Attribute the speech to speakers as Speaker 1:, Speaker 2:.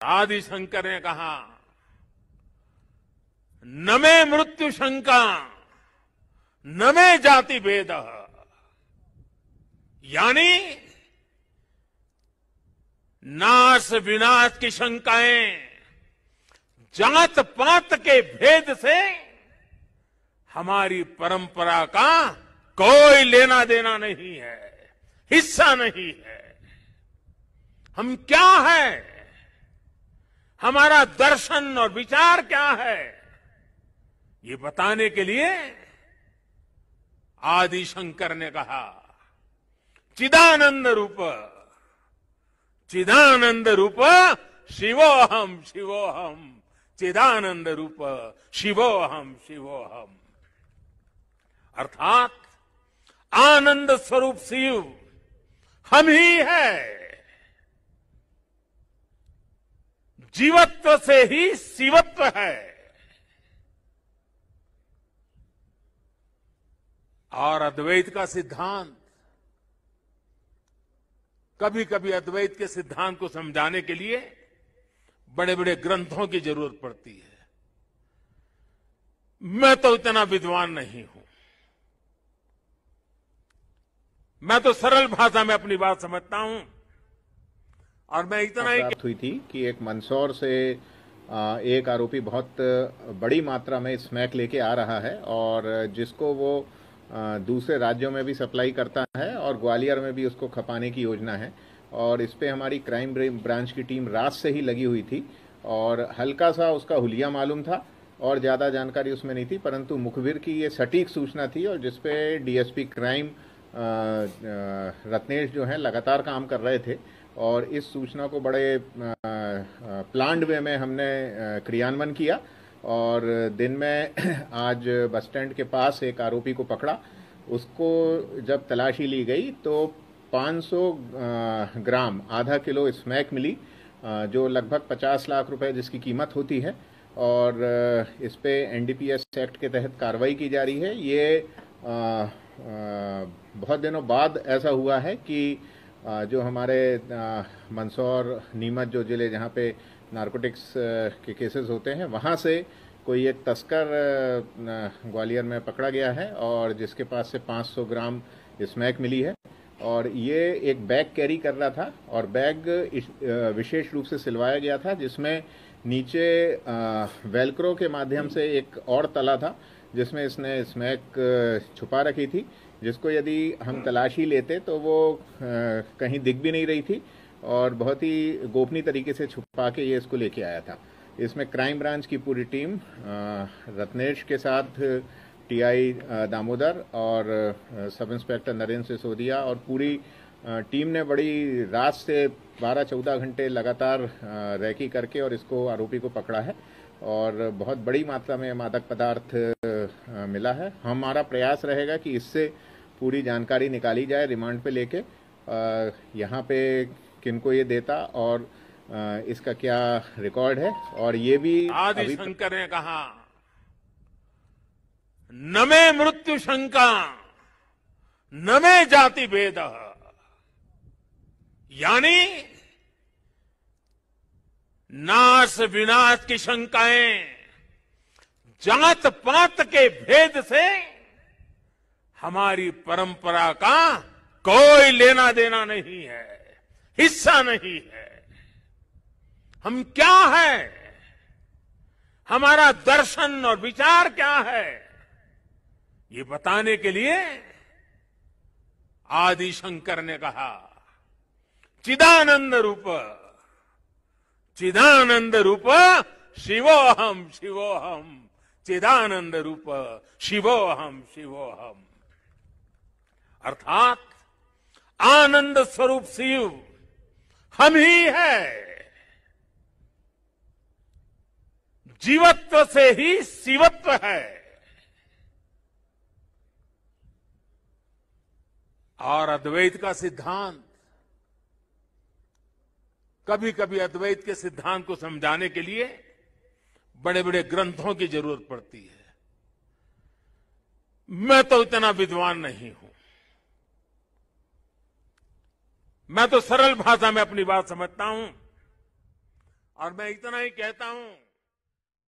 Speaker 1: आदि शंकर ने कहा, न मे मृत्यु शंका न मे जाति भेद, यानी नाश विनाश की शंकाएं जात पात के भेद से हमारी परंपरा का कोई लेना देना नहीं है, हिस्सा नहीं है। हम क्या है, हमारा दर्शन और विचार क्या है, ये बताने के लिए आदि शंकर ने कहा, चिदानंद रूप शिवोहम शिवोहम, चिदानंद रूप शिवोहम शिवोहम। अर्थात आनंद स्वरूप शिव हम ही है। जीवत्व से ही शिवत्व है। और अद्वैत का सिद्धांत, कभी कभी अद्वैत के सिद्धांत को समझाने के लिए बड़े बड़े ग्रंथों की जरूरत पड़ती है। मैं तो इतना विद्वान नहीं हूं, मैं तो सरल भाषा में अपनी बात समझता हूं। और मैं इतना ही
Speaker 2: बात हुई थी कि एक मंदसौर से एक आरोपी बहुत बड़ी मात्रा में स्मैक लेके आ रहा है और जिसको वो दूसरे राज्यों में भी सप्लाई करता है और ग्वालियर में भी उसको खपाने की योजना है। और इस पे हमारी क्राइम ब्रांच की टीम रात से ही लगी हुई थी और हल्का सा उसका हुलिया मालूम था और ज़्यादा जानकारी उसमें नहीं थी, परंतु मुखबिर की ये सटीक सूचना थी और जिसपे डीएसपी क्राइम रत्नेश जो है लगातार काम कर रहे थे। और इस सूचना को बड़े प्लान्ड वे में हमने क्रियान्वयन किया और दिन में आज बस स्टैंड के पास एक आरोपी को पकड़ा। उसको जब तलाशी ली गई तो 500 ग्राम आधा किलो स्मैक मिली, जो लगभग 50 लाख रुपए जिसकी कीमत होती है। और इस पे एनडीपीएस एक्ट के तहत कार्रवाई की जा रही है। ये बहुत दिनों बाद ऐसा हुआ है कि जो हमारे मंदसौर नीमच जो जिले जहाँ पे नारकोटिक्स के केसेस होते हैं वहाँ से कोई एक तस्कर ग्वालियर में पकड़ा गया है और जिसके पास से 500 ग्राम स्मैक मिली है। और ये एक बैग कैरी कर रहा था और बैग विशेष रूप से सिलवाया गया था जिसमें नीचे वेलक्रो के माध्यम से एक और तला था जिसमें इसने स्मैक छुपा रखी थी, जिसको यदि हम तलाशी लेते तो वो कहीं दिख भी नहीं रही थी और बहुत ही गोपनीय तरीके से छुपा के ये इसको लेके आया था। इसमें क्राइम ब्रांच की पूरी टीम रत्नेश के साथ टीआई दामोदर और सब इंस्पेक्टर नरेंद्र सिसोदिया और पूरी टीम ने बड़ी रात से 12-14 घंटे लगातार रैकी करके और इसको आरोपी को पकड़ा है और बहुत बड़ी मात्रा में मादक पदार्थ मिला है। हमारा प्रयास रहेगा कि इससे पूरी जानकारी निकाली जाए, रिमांड पे लेके यहाँ पे किनको ये देता और इसका क्या रिकॉर्ड है। और ये भी
Speaker 1: आदि शंकर ने कहा, न मे मृत्यु शंका न मे जाति भेद, यानी नाश विनाश की शंकाएं जात पात के भेद से हमारी परंपरा का कोई लेना देना नहीं है, हिस्सा नहीं है। हम क्या है, हमारा दर्शन और विचार क्या है, ये बताने के लिए आदि शंकर ने कहा, चिदानंद रूप शिवोहम शिवोहम, चिदानंद रूप शिवोहम शिवोहम। अर्थात आनंद स्वरूप शिव हम ही है। जीवत्व से ही शिवत्व है। और अद्वैत का सिद्धांत, कभी कभी अद्वैत के सिद्धांत को समझाने के लिए बड़े बड़े ग्रंथों की जरूरत पड़ती है। मैं तो इतना विद्वान नहीं हूं, मैं तो सरल भाषा में अपनी बात समझता हूं। और मैं इतना ही कहता हूं